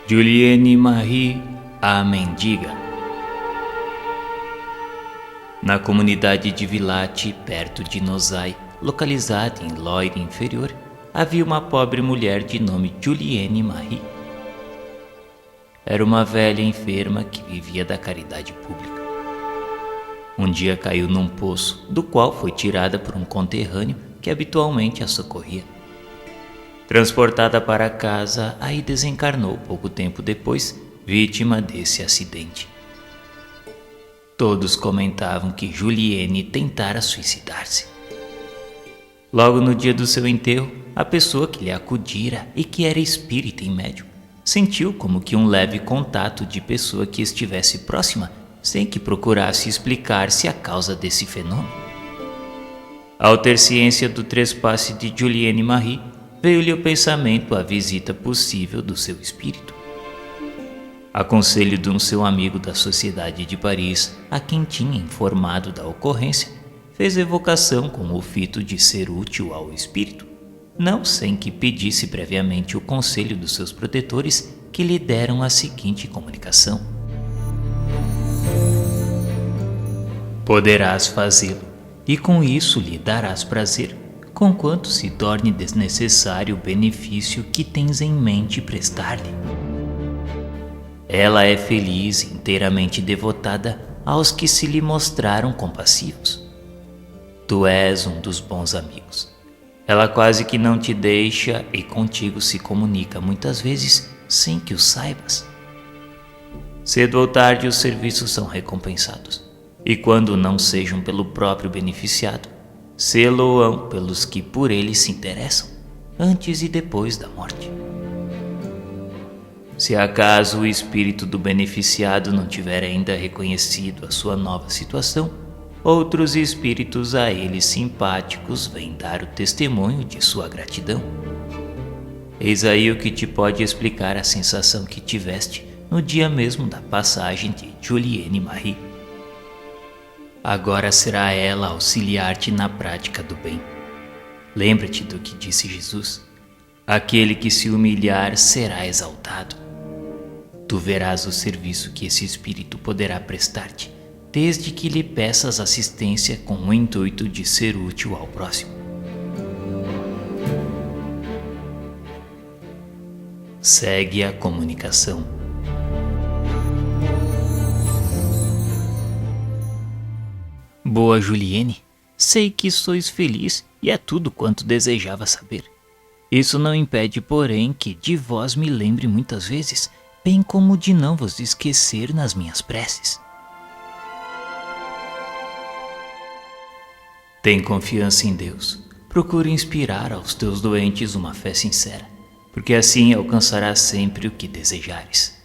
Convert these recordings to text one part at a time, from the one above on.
Juliane Marie, a mendiga. Na comunidade de Villate, perto de Nozay, localizada em Loire Inferior, havia uma pobre mulher de nome Juliane Marie. Era uma velha enferma que vivia da caridade pública. Um dia caiu num poço, do qual foi tirada por um conterrâneo que habitualmente a socorria. Transportada para casa, aí desencarnou pouco tempo depois, vítima desse acidente. Todos comentavam que Juliane tentara suicidar-se. Logo no dia do seu enterro, a pessoa que lhe acudira e que era espírita e médium, sentiu como que um leve contato de pessoa que estivesse próxima, sem que procurasse explicar-se a causa desse fenômeno. Ao ter ciência do trespasse de Juliane Marie, veio-lhe o pensamento a visita possível do seu espírito. A conselho de um seu amigo da Sociedade de Paris, a quem tinha informado da ocorrência, fez evocação com o fito de ser útil ao espírito, não sem que pedisse previamente o conselho dos seus protetores, que lhe deram a seguinte comunicação: poderás fazê-lo, e com isso lhe darás prazer, conquanto se torne desnecessário o benefício que tens em mente prestar-lhe. Ela é feliz e inteiramente devotada aos que se lhe mostraram compassivos. Tu és um dos bons amigos. Ela quase que não te deixa e contigo se comunica muitas vezes sem que o saibas. Cedo ou tarde os serviços são recompensados, e quando não sejam pelo próprio beneficiado, sê-lo-ão pelos que por ele se interessam, antes e depois da morte. Se acaso o espírito do beneficiado não tiver ainda reconhecido a sua nova situação, outros espíritos a ele simpáticos vêm dar o testemunho de sua gratidão. Eis aí o que te pode explicar a sensação que tiveste no dia mesmo da passagem de Juliane Marie. Agora será ela auxiliar-te na prática do bem. Lembra-te do que disse Jesus: aquele que se humilhar será exaltado. Tu verás o serviço que esse espírito poderá prestar-te, desde que lhe peças assistência com o intuito de ser útil ao próximo. Segue a comunicação. Boa Juliane, sei que sois feliz e é tudo quanto desejava saber. Isso não impede, porém, que de vós me lembre muitas vezes, bem como de não vos esquecer nas minhas preces. Tem confiança em Deus. Procura inspirar aos teus doentes uma fé sincera, porque assim alcançarás sempre o que desejares.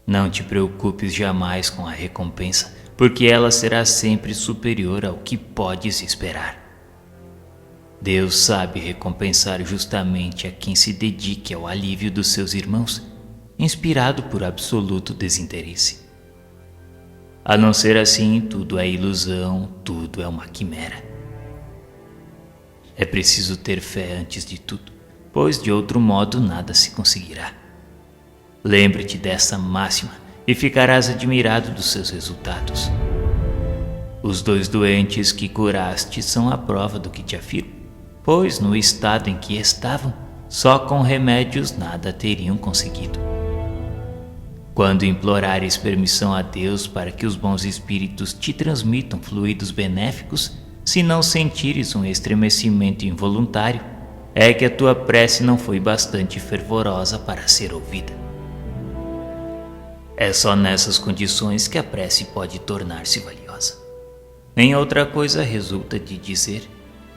Não te preocupes jamais com a recompensa, porque ela será sempre superior ao que podes esperar. Deus sabe recompensar justamente a quem se dedique ao alívio dos seus irmãos, inspirado por absoluto desinteresse. A não ser assim, tudo é ilusão, tudo é uma quimera. É preciso ter fé antes de tudo, pois de outro modo nada se conseguirá. Lembra-te dessa máxima e ficarás admirado dos seus resultados. Os 2 doentes que curaste são a prova do que te afirmo, pois no estado em que estavam, só com remédios nada teriam conseguido. Quando implorares permissão a Deus para que os bons espíritos te transmitam fluidos benéficos, se não sentires um estremecimento involuntário, é que a tua prece não foi bastante fervorosa para ser ouvida. É só nessas condições que a prece pode tornar-se valiosa. Nem outra coisa resulta de dizer: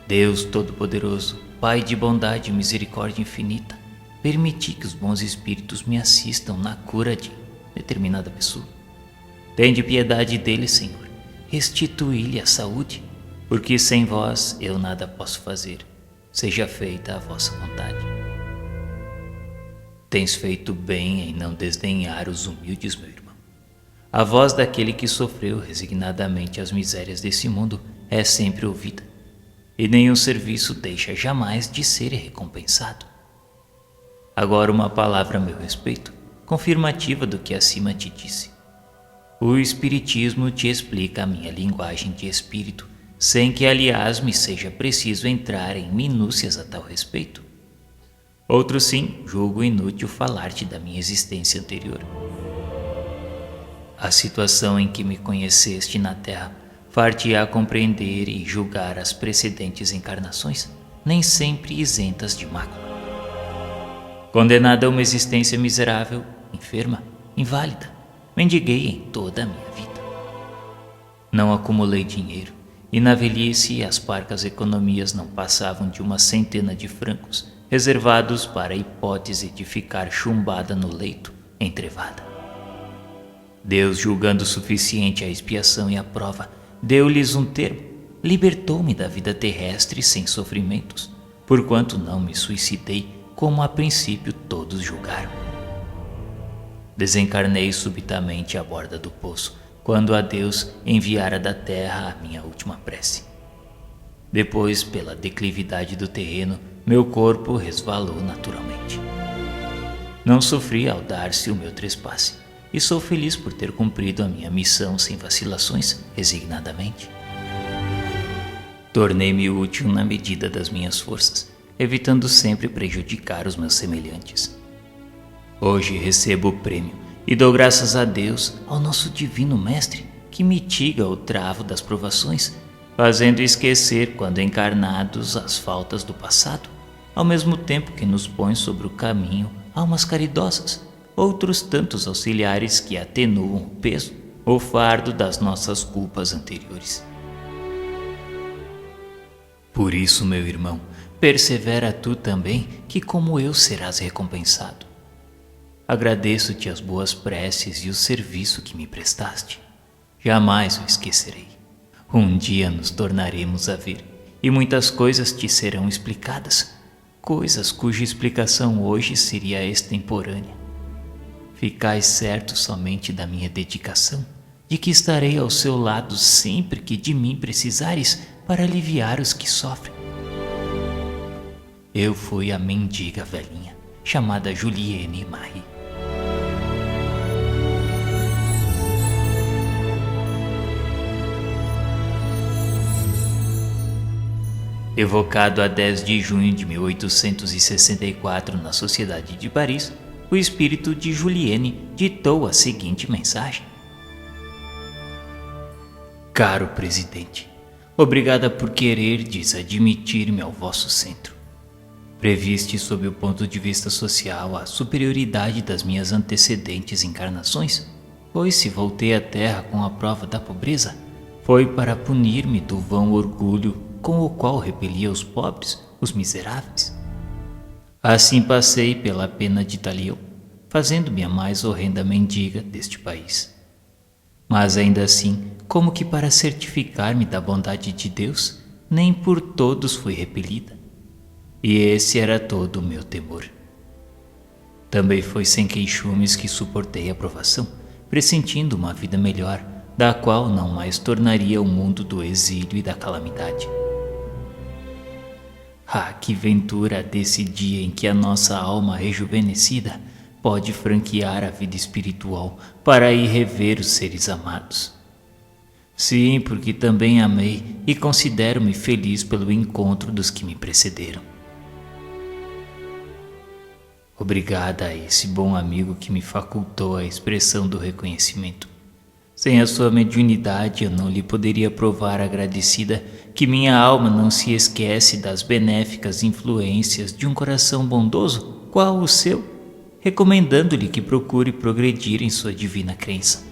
Deus Todo-Poderoso, Pai de bondade e misericórdia infinita, permiti que os bons espíritos me assistam na cura de determinada pessoa. Tende piedade dele, Senhor, restituí-lhe a saúde, porque sem vós eu nada posso fazer. Seja feita a vossa vontade. Tens feito bem em não desdenhar os humildes, meu irmão. A voz daquele que sofreu resignadamente as misérias desse mundo é sempre ouvida, e nenhum serviço deixa jamais de ser recompensado. Agora uma palavra a meu respeito. confirmativa do que acima te disse. O Espiritismo te explica a minha linguagem de espírito, sem que, aliás, me seja preciso entrar em minúcias a tal respeito. Outro sim, julgo inútil falar-te da minha existência anterior. A situação em que me conheceste na Terra far-te-á compreender e julgar as precedentes encarnações, nem sempre isentas de mácula. Condenada a uma existência miserável, enferma, inválida, mendiguei em toda a minha vida. Não acumulei dinheiro, e na velhice as parcas economias não passavam de uma centena de francos, reservados para a hipótese de ficar chumbada no leito, entrevada. Deus, julgando suficiente a expiação e a prova, deu-lhes um termo, libertou-me da vida terrestre sem sofrimentos, porquanto não me suicidei, como a princípio todos julgaram. Desencarnei subitamente à borda do poço, quando a Deus enviara da terra a minha última prece. Depois, pela declividade do terreno, meu corpo resvalou naturalmente. Não sofri ao dar-se o meu trespasse, e sou feliz por ter cumprido a minha missão sem vacilações, resignadamente. Tornei-me útil na medida das minhas forças, evitando sempre prejudicar os meus semelhantes. Hoje recebo o prêmio e dou graças a Deus, ao nosso divino Mestre, que mitiga o travo das provações, fazendo esquecer, quando encarnados, as faltas do passado, ao mesmo tempo que nos põe sobre o caminho almas caridosas, outros tantos auxiliares que atenuam o peso, o fardo das nossas culpas anteriores. Por isso, meu irmão, persevera tu também, que como eu serás recompensado. Agradeço-te as boas preces e o serviço que me prestaste. Jamais o esquecerei. Um dia nos tornaremos a ver, e muitas coisas te serão explicadas, coisas cuja explicação hoje seria extemporânea. Ficais certo somente da minha dedicação, de que estarei ao seu lado sempre que de mim precisares para aliviar os que sofrem. Eu fui a mendiga velhinha, chamada Juliene Marie. Evocado a 10 de junho de 1864 na Sociedade de Paris, o espírito de Juliene ditou a seguinte mensagem: Caro presidente, obrigada por quererdes admitir-me ao vosso centro. Previste sob o ponto de vista social a superioridade das minhas antecedentes encarnações, pois se voltei à terra com a prova da pobreza, foi para punir-me do vão orgulho com o qual repelia os pobres, os miseráveis. Assim passei pela pena de Talião, fazendo-me a mais horrenda mendiga deste país. Mas ainda assim, como que para certificar-me da bondade de Deus, nem por todos fui repelida. E esse era todo o meu temor. Também foi sem queixumes que suportei a provação, pressentindo uma vida melhor, da qual não mais tornaria o mundo do exílio e da calamidade. Ah, que ventura desse dia em que a nossa alma rejuvenescida pode franquear a vida espiritual para ir rever os seres amados. Sim, porque também amei e considero-me feliz pelo encontro dos que me precederam. Obrigada a esse bom amigo que me facultou a expressão do reconhecimento. Sem a sua mediunidade, eu não lhe poderia provar agradecida que minha alma não se esquece das benéficas influências de um coração bondoso, qual o seu, recomendando-lhe que procure progredir em sua divina crença.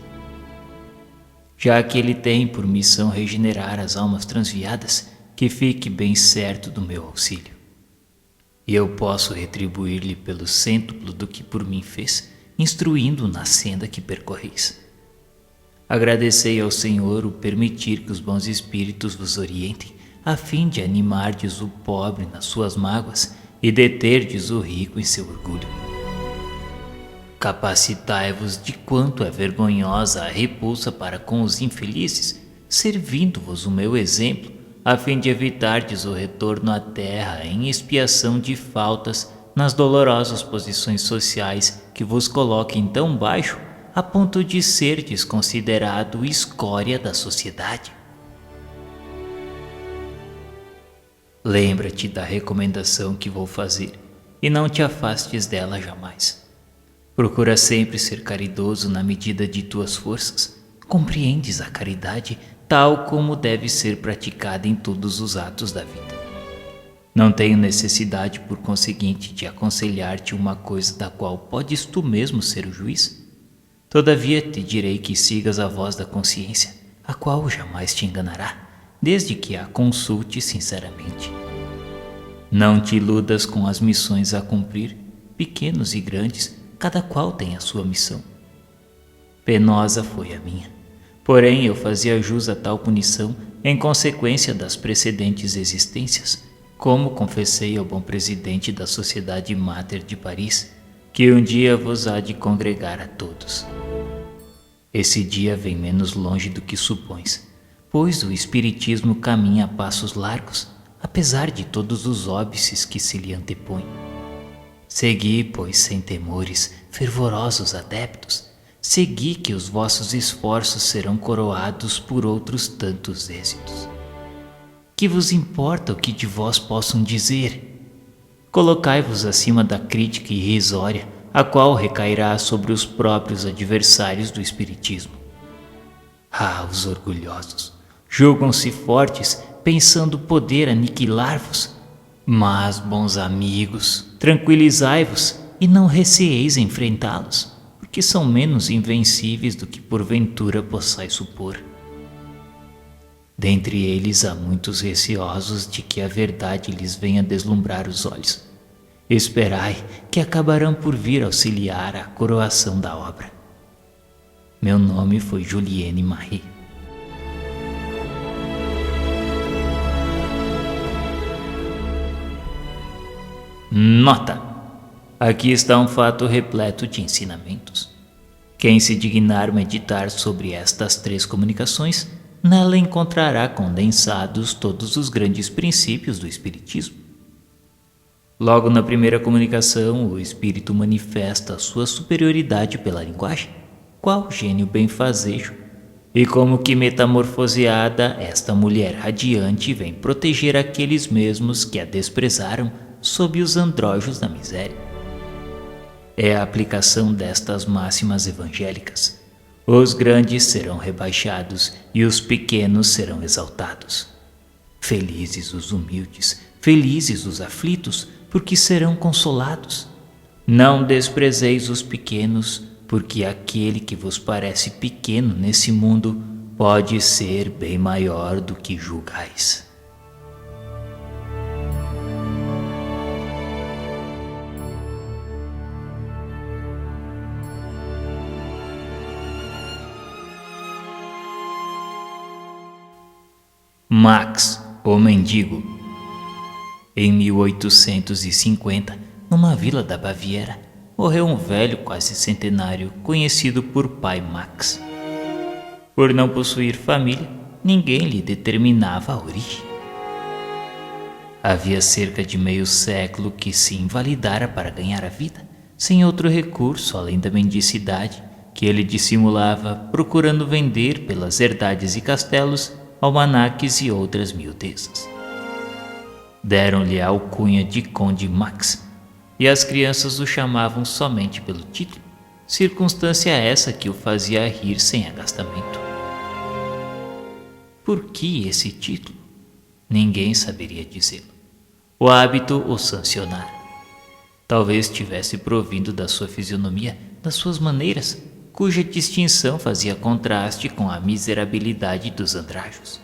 Já que ele tem por missão regenerar as almas transviadas, que fique bem certo do meu auxílio. E eu posso retribuir-lhe pelo cêntuplo do que por mim fez, instruindo-o na senda que percorreis. Agradecei ao Senhor o permitir que os bons espíritos vos orientem, a fim de animardes o pobre nas suas mágoas e deterdes o rico em seu orgulho. Capacitai-vos de quanto é vergonhosa a repulsa para com os infelizes, servindo-vos o meu exemplo, a fim de evitardes o retorno à terra em expiação de faltas nas dolorosas posições sociais que vos coloquem tão baixo a ponto de serdes considerado escória da sociedade. Lembra-te da recomendação que vou fazer e não te afastes dela jamais. Procura sempre ser caridoso na medida de tuas forças. Compreendes a caridade tal como deve ser praticada em todos os atos da vida. Não tenho necessidade, por conseguinte, de aconselhar-te uma coisa da qual podes tu mesmo ser o juiz. Todavia te direi que sigas a voz da consciência, a qual jamais te enganará, desde que a consulte sinceramente. Não te iludas com as missões a cumprir, pequenos e grandes, cada qual tem a sua missão. Penosa foi a minha, porém eu fazia jus a tal punição em consequência das precedentes existências, como confessei ao bom presidente da Sociedade Mater de Paris, que um dia vos há de congregar a todos. Esse dia vem menos longe do que supões, pois o Espiritismo caminha a passos largos, apesar de todos os óbices que se lhe antepõem. Segui, pois, sem temores, fervorosos adeptos, segui que os vossos esforços serão coroados por outros tantos êxitos. Que vos importa o que de vós possam dizer? Colocai-vos acima da crítica irrisória, a qual recairá sobre os próprios adversários do Espiritismo. Ah, os orgulhosos! Julgam-se fortes, pensando poder aniquilar-vos. Mas, bons amigos, tranquilizai-vos e não receeis enfrentá-los, porque são menos invencíveis do que porventura possais supor. Dentre eles há muitos receosos de que a verdade lhes venha deslumbrar os olhos. Esperai que acabarão por vir auxiliar a coroação da obra. Meu nome foi Julienne Marie. Nota! Aqui está um fato repleto de ensinamentos. Quem se dignar meditar sobre estas 3 comunicações, nela encontrará condensados todos os grandes princípios do Espiritismo. Logo na primeira comunicação, o Espírito manifesta a sua superioridade pela linguagem, qual gênio benfazejo, e como que metamorfoseada, esta mulher radiante vem proteger aqueles mesmos que a desprezaram sob os andrógios da miséria. É a aplicação destas máximas evangélicas. Os grandes serão rebaixados e os pequenos serão exaltados. Felizes os humildes, felizes os aflitos, porque serão consolados. Não desprezeis os pequenos, porque aquele que vos parece pequeno nesse mundo pode ser bem maior do que julgais. Max, o mendigo. Em 1850, numa vila da Baviera, morreu um velho quase centenário conhecido por Pai Max. Por não possuir família, ninguém lhe determinava a origem. Havia cerca de meio século que se invalidara para ganhar a vida, sem outro recurso além da mendicidade, que ele dissimulava procurando vender pelas herdades e castelos almanaques e outras miudezas. Deram-lhe a alcunha de Conde Max, e as crianças o chamavam somente pelo título, circunstância essa que o fazia rir sem agastamento. Por que esse título? Ninguém saberia dizê-lo. O hábito o sancionara. Talvez tivesse provindo da sua fisionomia, das suas maneiras, cuja distinção fazia contraste com a miserabilidade dos andrajos.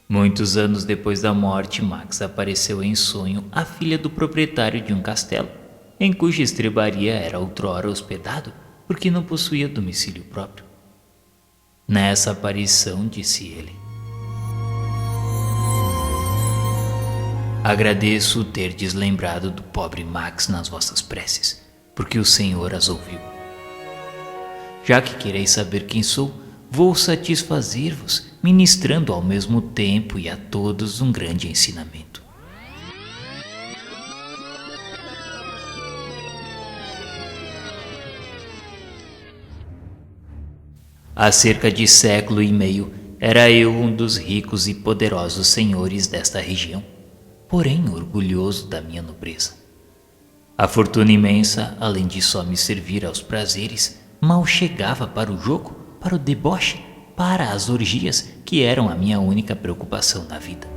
Muitos anos depois da morte, Max apareceu em sonho à filha do proprietário de um castelo, em cuja estrebaria era outrora hospedado, porque não possuía domicílio próprio. Nessa aparição, disse ele: agradeço terdes lembrado do pobre Max nas vossas preces, porque o Senhor as ouviu. Já que quereis saber quem sou, vou satisfazer-vos, ministrando ao mesmo tempo e a todos um grande ensinamento. Há cerca de século e meio, era eu um dos ricos e poderosos senhores desta região, porém orgulhoso da minha nobreza. A fortuna imensa, além de só me servir aos prazeres, mal chegava para o jogo, para o deboche, para as orgias, que eram a minha única preocupação na vida.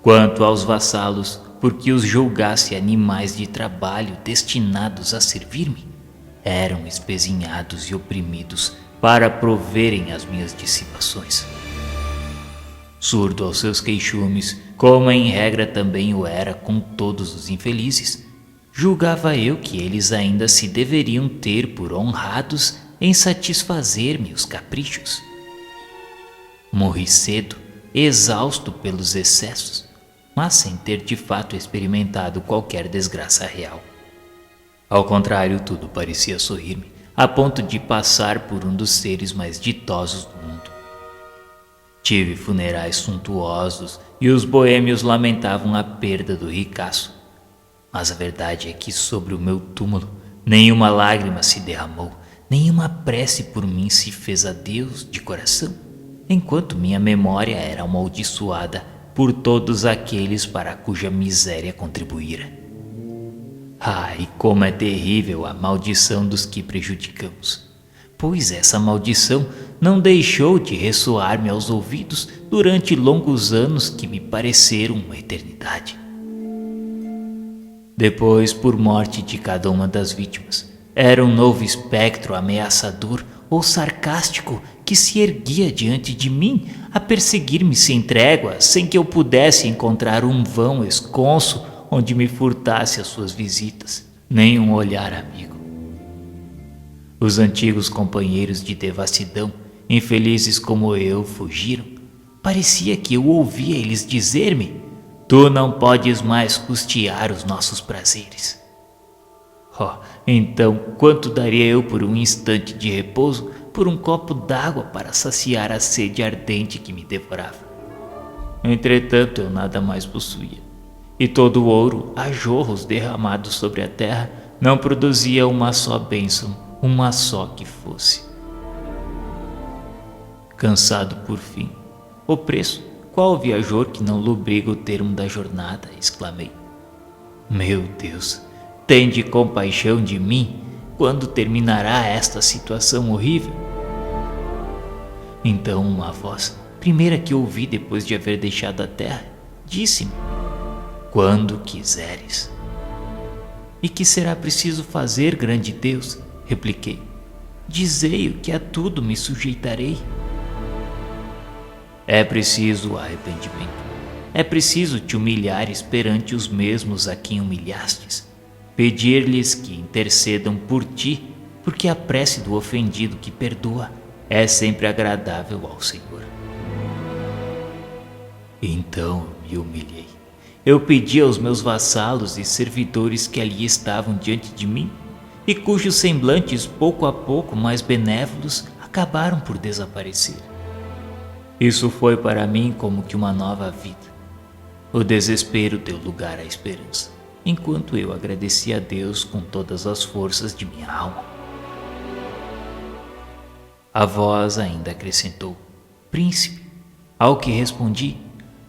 Quanto aos vassalos, porque os julgasse animais de trabalho destinados a servir-me, eram espezinhados e oprimidos para proverem as minhas dissipações. Surdo aos seus queixumes, como em regra também o era com todos os infelizes, julgava eu que eles ainda se deveriam ter por honrados em satisfazer-me os caprichos. Morri cedo, exausto pelos excessos, mas sem ter de fato experimentado qualquer desgraça real. Ao contrário, tudo parecia sorrir-me, a ponto de passar por um dos seres mais ditosos do mundo. Tive funerais suntuosos e os boêmios lamentavam a perda do ricaço. Mas a verdade é que sobre o meu túmulo nenhuma lágrima se derramou, nenhuma prece por mim se fez a Deus de coração, enquanto minha memória era amaldiçoada por todos aqueles para cuja miséria contribuíra. E como é terrível a maldição dos que prejudicamos, pois essa maldição não deixou de ressoar-me aos ouvidos durante longos anos que me pareceram uma eternidade. Depois, por morte de cada uma das vítimas, era um novo espectro ameaçador ou sarcástico que se erguia diante de mim a perseguir-me sem trégua, sem que eu pudesse encontrar um vão esconso onde me furtasse as suas visitas, nem um olhar amigo. Os antigos companheiros de devassidão, infelizes como eu, fugiram. Parecia que eu ouvia eles dizer-me: tu não podes mais custear os nossos prazeres. Então, quanto daria eu por um instante de repouso, por um copo d'água para saciar a sede ardente que me devorava? Entretanto, eu nada mais possuía. E todo o ouro, a jorros derramados sobre a terra, não produzia uma só bênção, uma só que fosse. Cansado por fim, o preço, qual viajor que não lobriga o termo da jornada, exclamei. Meu Deus, tende compaixão de mim, quando terminará esta situação horrível? Então uma voz, primeira que ouvi depois de haver deixado a terra, disse-me: quando quiseres. E que será preciso fazer, grande Deus? Repliquei. Dizei-o que a tudo me sujeitarei. É preciso arrependimento. É preciso te humilhares perante os mesmos a quem humilhastes. Pedir-lhes que intercedam por ti, porque a prece do ofendido que perdoa é sempre agradável ao Senhor. Então eu me humilhei. Eu pedi aos meus vassalos e servidores que ali estavam diante de mim, e cujos semblantes, pouco a pouco mais benévolos, acabaram por desaparecer. Isso foi para mim como que uma nova vida. O desespero deu lugar à esperança, enquanto eu agradecia a Deus com todas as forças de minha alma. A voz ainda acrescentou: príncipe. Ao que respondi: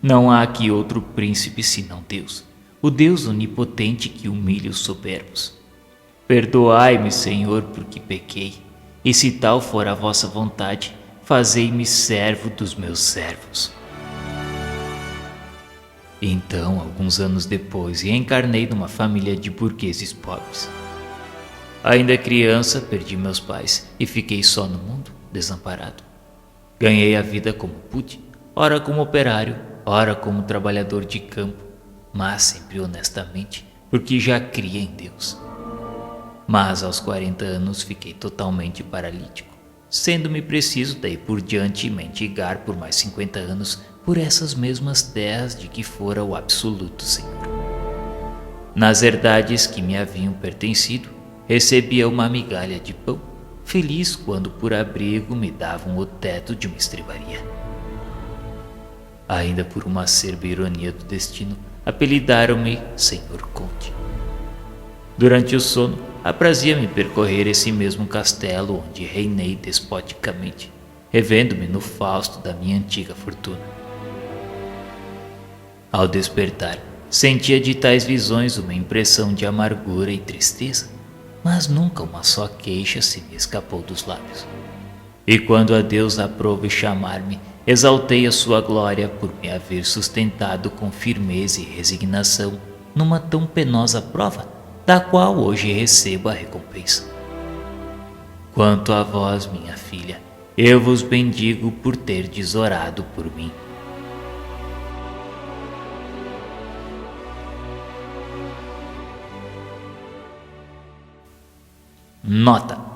não há aqui outro príncipe senão Deus, o Deus onipotente que humilha os soberbos. Perdoai-me, Senhor, porque pequei, e se tal for a vossa vontade, fazei-me servo dos meus servos. Então, alguns anos depois, reencarnei numa família de burgueses pobres. Ainda criança, perdi meus pais e fiquei só no mundo, desamparado. Ganhei a vida como pude, ora como operário, ora como trabalhador de campo, mas sempre honestamente, porque já cria em Deus. Mas aos 40 anos fiquei totalmente paralítico, sendo-me preciso daí por diante mendigar por mais 50 anos por essas mesmas terras de que fora o absoluto Senhor. Nas herdades que me haviam pertencido, recebia uma migalha de pão, feliz quando por abrigo me davam o teto de uma estrebaria. Ainda por uma acerba ironia do destino, apelidaram-me Senhor Conde. Durante o sono, aprazia-me percorrer esse mesmo castelo onde reinei despoticamente, revendo-me no Fausto da minha antiga fortuna. Ao despertar, sentia de tais visões uma impressão de amargura e tristeza, mas nunca uma só queixa se me escapou dos lábios. E quando a Deus aprouve chamar-me, exaltei a sua glória por me haver sustentado com firmeza e resignação numa tão penosa prova, da qual hoje recebo a recompensa. Quanto a vós, minha filha, eu vos bendigo por terdes orado por mim. Nota: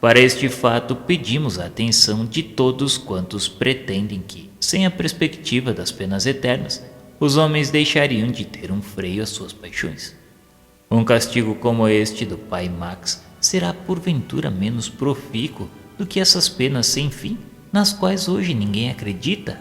para este fato, pedimos a atenção de todos quantos pretendem que, sem a perspectiva das penas eternas, os homens deixariam de ter um freio às suas paixões. Um castigo como este do pai Max será porventura menos profícuo do que essas penas sem fim, nas quais hoje ninguém acredita?